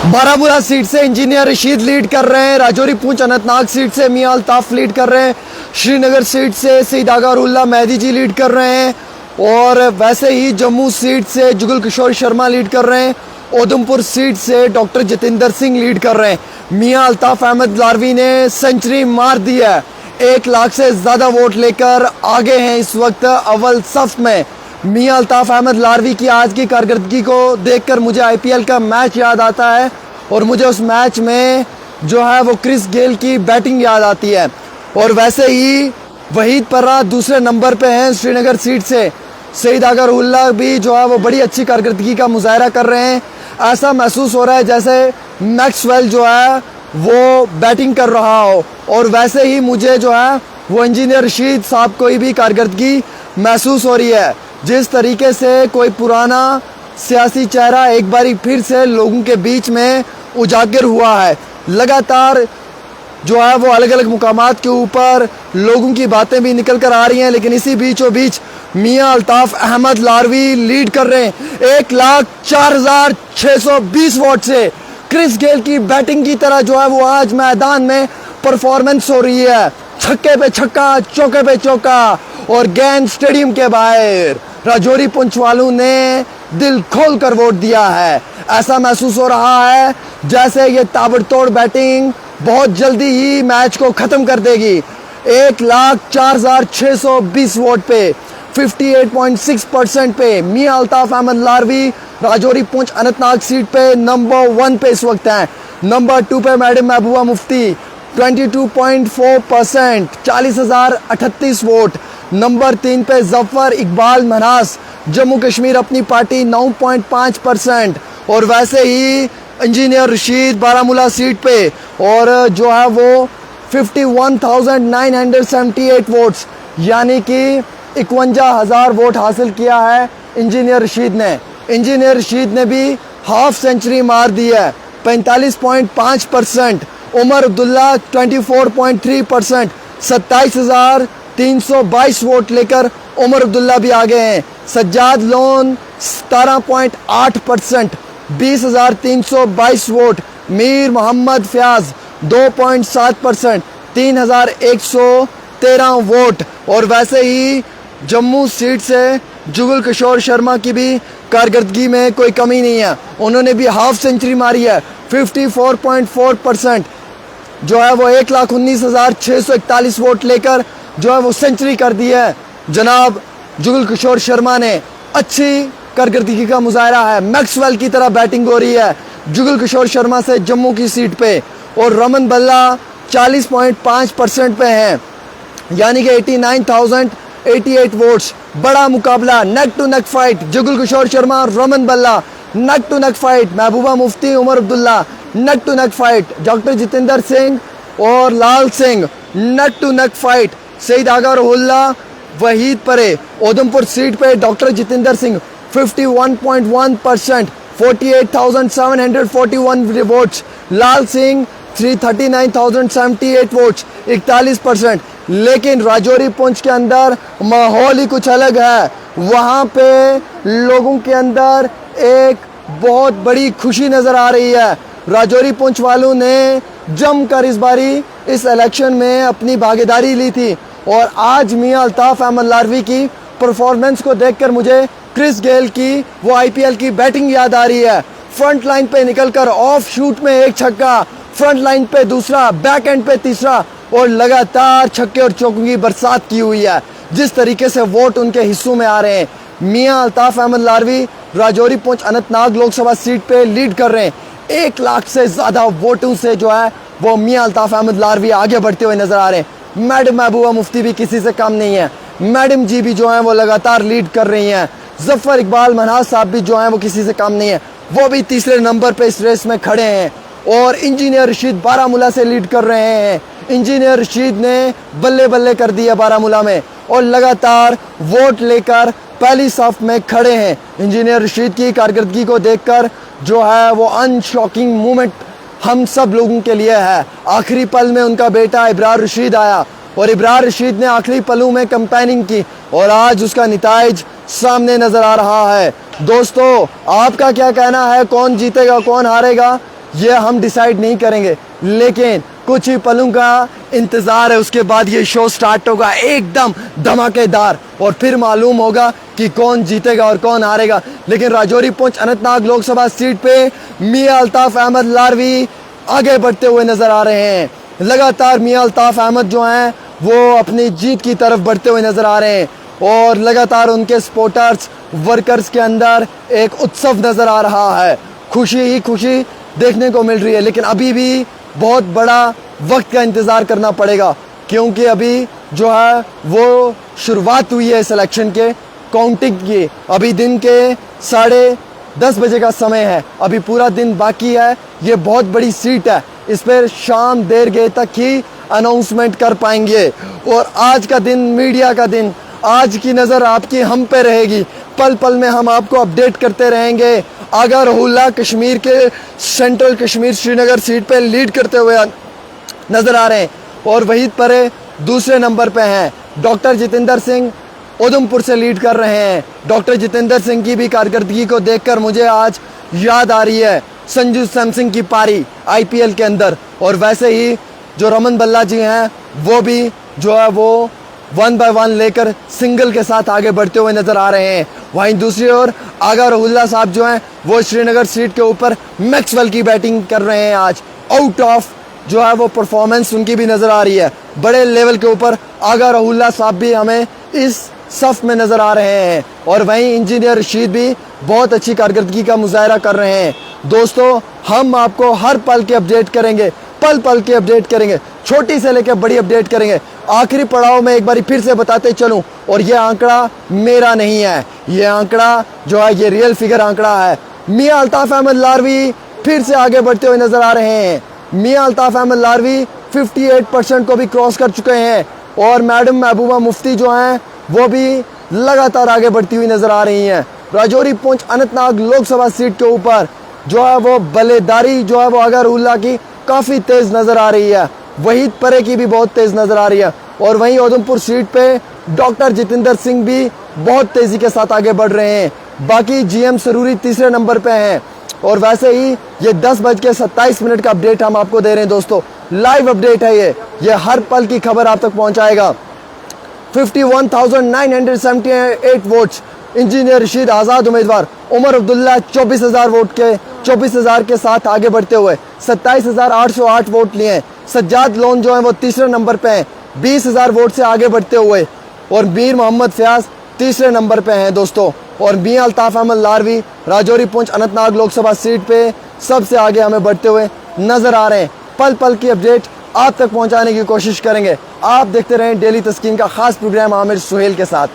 Baramulla seat से engineer Rashid lead कर रहे हैं। राजौरी पूंछ अनंतनाग सीट से मियां अल्ताफ लीड कर रहे हैं। श्रीनगर सीट से सईद आगा उल्ला मेहदी जी लीड कर रहे हैं। और वैसे ही जम्मू सीट से जुगल किशोर शर्मा लीड कर रहे हैं। उधमपुर सीट से डॉक्टर जितेंद्र सिंह लीड कर रहे हैं। मियां अल्ताफ अहमद लारवी ने सेंचुरी मार दी है। 1 लाख से ज़्यादा वोट लेकर आगे हैं इस वक्त अव्वल सफ में। मियां अल्ताफ अहमद लारवी की आज की कारकर्दगी को देखकर मुझे आईपीएल का मैच याद आता है और मुझे उस मैच में जो है वो क्रिस गेल की बैटिंग याद आती है। और वैसे ही वहीद पर्रा दूसरे नंबर पे हैं श्रीनगर सीट से। सईद आगा उल्ला भी जो है वो बड़ी अच्छी कारकर्दगी का मुजाहरा कर रहे हैं। ऐसा महसूस हो रहा है जैसे मैक्सवेल जो है वो बैटिंग कर रहा हो। और वैसे ही मुझे जो है वो इंजीनियर रशीद साहब को भी कारकर्दगी महसूस हो रही है। जिस तरीके से कोई पुराना सियासी चेहरा एक बारी फिर से लोगों के बीच में उजागर हुआ है। लगातार जो है वो अलग अलग मुकामात के ऊपर लोगों की बातें भी निकल कर आ रही हैं, लेकिन इसी बीचों बीच मियां अल्ताफ अहमद लारवी लीड कर रहे हैं 1,04,620 वोट से। क्रिस गेल की बैटिंग की तरह जो है वो आज मैदान में परफॉर्मेंस हो रही है। छक्के पे छक्का, चौके पे चौका और गेंद स्टेडियम के बाहर। राजौरी पुंछ वालों ने दिल खोल कर वोट दिया है। ऐसा महसूस हो रहा है जैसे ये ताबड़तोड़ बैटिंग बहुत जल्दी ही मैच को खत्म कर देगी। 1,04,620 वोट पे 58.6% पे मियां अल्ताफ अहमद लारवी राजौरी पुंछ अनंतनाग सीट पे नंबर 1 पे इस वक्त हैं। नंबर 2 पे madam Mehbooba Mufti 22.4%, 40,038 vote. Number 3 पे जफर इकबाल मनास जम्मू कश्मीर अपनी पार्टी 9.5%। और वैसे ही इंजीनियर रशीद बारामूला सीट पे और जो है वो 51,978 वोट्स यानी कि 51,000 वोट हासिल किया है इंजीनियर रशीद ने। इंजीनियर रशीद ने भी हाफ सेंचुरी मार दी है 45.5%। उमर अब्दुल्ला 24.3%, 27,322 वोट लेकर उमर अब्दुल्ला भी आगे हैं। सज्जाद लोन 17.8%, 20,322 वोट। मीर मोहम्मद फयाज 2.7%, 3,113 वोट। और वैसे ही जम्मू सीट से जुगल किशोर शर्मा की भी कारकर्दगी में कोई कमी नहीं है। उन्होंने भी हाफ सेंचुरी मारी है 54.4%। जो है वो 1,19,641 वोट लेकर जो है वो सेंचुरी कर दी है। जनाब जुगल किशोर शर्मा ने अच्छी कारकर्दगी का मुजाहरा है। मैक्सवेल की तरह बैटिंग हो रही है जुगल किशोर शर्मा से जम्मू की सीट पे। और रमन बल्ला 40.5% पे हैं यानी कि 89,088 वोट्स। बड़ा मुकाबला, neck to neck fight. Jugal Kishore Sharma, Raman Balla, neck to neck fight. Mehbooba Mufti, Omar Abdullah, neck to neck fight. Doctor Jitendra Singh और Lal Singh, neck to neck fight. Syed Aga Ullah, Waheed Para. Udhampur seat पे doctor Jitendra Singh 51.1%, 48,741 votes. Lal Singh 339,078 votes, 41%। लेकिन राजौरी पुंछ के अंदर माहौल ही कुछ अलग है। वहाँ पे लोगों के अंदर एक बहुत बड़ी खुशी नज़र आ रही है। राजौरी पुंछ वालों ने जमकर इस बारी इस इलेक्शन में अपनी भागीदारी ली थी। और आज मियां अल्ताफ अहमद लारवी की परफॉर्मेंस को देखकर मुझे क्रिस गेल की वो आईपीएल की बैटिंग याद आ रही है। फ्रंट लाइन पे निकलकर ऑफ शूट में एक छक्का, फ्रंट लाइन पे दूसरा, बैक एंड पे तीसरा और लगातार छक्के और चौकों की बरसात की हुई है। जिस तरीके से वोट उनके हिस्सों में आ रहे हैं। मियां अल्ताफ अहमद लारवी राजौरी पुंछ अनंतनाग लोकसभा सीट पे लीड कर रहे हैं। 1 लाख से ज़्यादा वोटों से जो है वो मियां अल्ताफ अहमद लारवी आगे बढ़ते हुए नजर आ रहे हैं। मैडम महबूबा मुफ्ती भी किसी से कम नहीं है। मैडम जी भी जो हैं वो लगातार लीड कर रही हैं। जफर इकबाल मनास साहब भी जो हैं वो किसी से कम नहीं है, वो भी तीसरे नंबर पे इस रेस में खड़े हैं। और इंजीनियर रशीद बारामूला से लीड कर रहे हैं। इंजीनियर रशीद ने बल्ले बल्ले कर दिया बारामूला में और लगातार वोट लेकर पहली सफ में खड़े हैं। इंजीनियर रशीद की कारकर्दगी को देखकर जो है वो अनशॉकिंग मोमेंट हम सब लोगों के लिए है। आखिरी पल में उनका बेटा इब्रार रशीद आया और इब्रार रशीद ने आखिरी पलों में कैंपेनिंग की और आज उसका नतीजा सामने नजर आ रहा है। दोस्तों, आपका क्या कहना है, कौन जीतेगा कौन हारेगा, ये हम डिसाइड नहीं करेंगे, लेकिन कुछ ही पलों का इंतज़ार है। उसके बाद ये शो स्टार्ट होगा एकदम धमाकेदार और फिर मालूम होगा कि कौन जीतेगा और कौन हारेगा। लेकिन राजौरी पुंछ अनंतनाग लोकसभा सीट पे मियां अल्ताफ अहमद लारवी आगे बढ़ते हुए नजर आ रहे हैं। लगातार मियां अल्ताफ अहमद जो हैं वो अपनी जीत की तरफ बढ़ते हुए नजर आ रहे हैं और लगातार उनके सपोर्टर्स वर्कर्स के अंदर एक उत्सव नजर आ रहा है। खुशी ही खुशी देखने को मिल रही है, लेकिन अभी भी बहुत बड़ा वक्त का इंतज़ार करना पड़ेगा, क्योंकि अभी जो है वो शुरुआत हुई है इलेक्शन के काउंटिंग की। अभी दिन के 10:30 बजे का समय है, अभी पूरा दिन बाकी है। ये बहुत बड़ी सीट है, इस पर शाम देर गए तक ही अनाउंसमेंट कर पाएंगे। और आज का दिन मीडिया का दिन, आज की नज़र आपकी हम पे रहेगी। पल पल में हम आपको अपडेट करते रहेंगे। आगा रहुल्ला कश्मीर के सेंट्रल कश्मीर श्रीनगर सीट पे लीड करते हुए नजर आ रहे हैं और वहीद परे दूसरे नंबर पे हैं। डॉक्टर जितेंद्र सिंह उधमपुर से लीड कर रहे हैं। डॉक्टर जितेंद्र सिंह की भी कारकर्दगी को देखकर मुझे आज याद आ रही है संजू सैमसंग की पारी IPL के अंदर। और वैसे ही जो रमन बल्ला जी हैं वो भी जो है वो 1 by 1 लेकर सिंगल के साथ आगे बढ़ते हुए नजर आ रहे हैं। वहीं दूसरी ओर आगा रहुल्ला साहब जो हैं वो श्रीनगर सीट के ऊपर मैक्सवेल की बैटिंग कर रहे हैं। आज आउट ऑफ जो है वो परफॉर्मेंस उनकी भी नजर आ रही है। बड़े लेवल के ऊपर आगा रहुल्ला साहब भी हमें इस सफ में नजर आ रहे हैं और वहीं इंजीनियर रशीद भी बहुत अच्छी कारकर्दगी का मुजाहरा कर रहे हैं। दोस्तों, हम आपको हर पल के अपडेट करेंगे, पल पल के अपडेट करेंगे, छोटी से लेकर बड़ी अपडेट करेंगे। आखिरी पड़ाव में एक बार फिर से बताते चलूं, और ये आंकड़ा मेरा नहीं है, ये आंकड़ा जो है ये रियल फिगर आंकड़ा है। मियां अल्ताफ अहमद लारवी फिर से आगे बढ़ते हुए नजर आ रहे हैं। मियां अल्ताफ अहमद लारवी 58% को भी क्रॉस कर चुके हैं और मैडम महबूबा मुफ्ती जो हैं वो भी लगातार आगे बढ़ती हुई नजर आ रही हैं। राजौरी पुंछ अनंतनाग लोकसभा सीट के ऊपर जो है वो बल्लेदारी जो है वो आगा रहुल्ला की काफ़ी तेज़ नज़र आ रही है। वहीद परे की भी बहुत तेज़ नज़र आ रही है और वहीं उधमपुर सीट पे डॉक्टर जितेंद्र सिंह भी बहुत तेज़ी के साथ आगे बढ़ रहे हैं। बाकी GM सरूरी तीसरे नंबर पे हैं और वैसे ही ये 10:27 का अपडेट हम आपको दे रहे हैं। दोस्तों, लाइव अपडेट है ये हर पल की खबर आप तक पहुंचाएगा। 51,978 वोट्स इंजीनियर रशीद आज़ाद उम्मीदवार, उमर अब्दुल्ला 24,000 के साथ आगे बढ़ते हुए 27,808 वोट लिए हैं। सज्जाद लोन जो है वो तीसरे नंबर पे हैं 20,000 वोट से आगे बढ़ते हुए, और मीर मोहम्मद फयाज तीसरे नंबर पे हैं दोस्तों। और मियां अल्ताफ अहमद लारवी राजौरी पुंछ अनंतनाग लोकसभा सीट पे सबसे आगे हमें बढ़ते हुए नजर आ रहे हैं। पल पल की अपडेट आप तक पहुंचाने की कोशिश करेंगे। आप देखते रहें डेली तस्कीन का खास प्रोग्राम आमिर सुहेल के साथ।